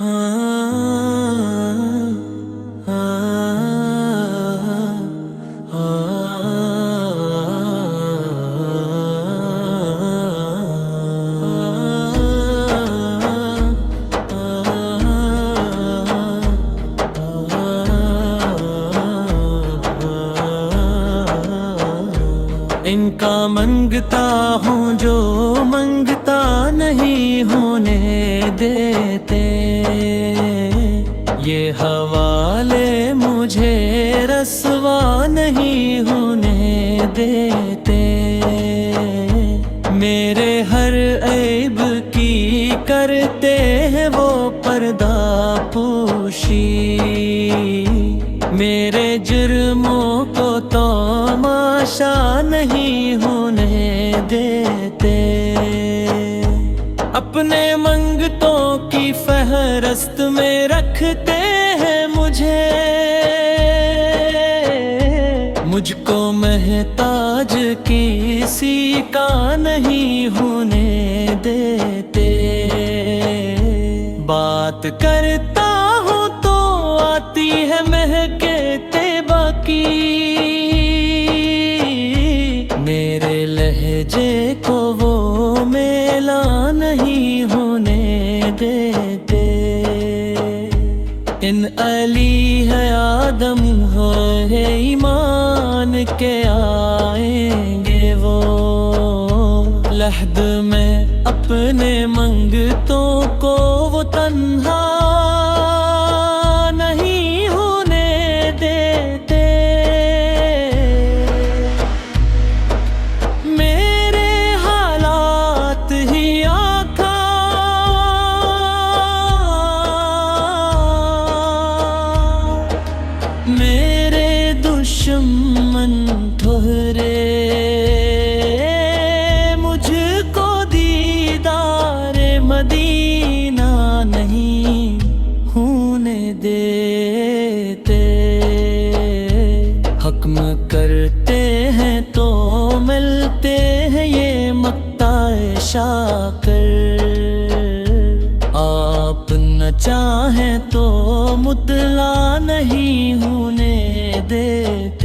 इनका मंगता हूँ जो मंगता नहीं होने देते। ये हवाले मुझे रसवा नहीं होने देते। मेरे हर ऐब की करते हैं वो पर्दा पोशी। मेरे जुर्मों को तमाशा नहीं होने देते। अपने मंगतों की फहरस्त में रखते हैं मुझे। मुझको महताज किसी का नहीं होने देते। बात करता हूँ तो आती है महके तैबा की। मेरे लहजे को वो मेला नहीं होने देते। इन अली है आदम है ईमान के आएंगे वो। लहद में अपने मंगतों को वो तन्हा नहीं होने देते। मेरे हालात ही आका मेरे दुश्मन ठहरे। मुझको दीदारे मदीना नहीं होने देते। हक्म करते हैं तो मिलते हैं ये मक्ताए शाकर। आप न चाहें तो मुतला नहीं होने देते।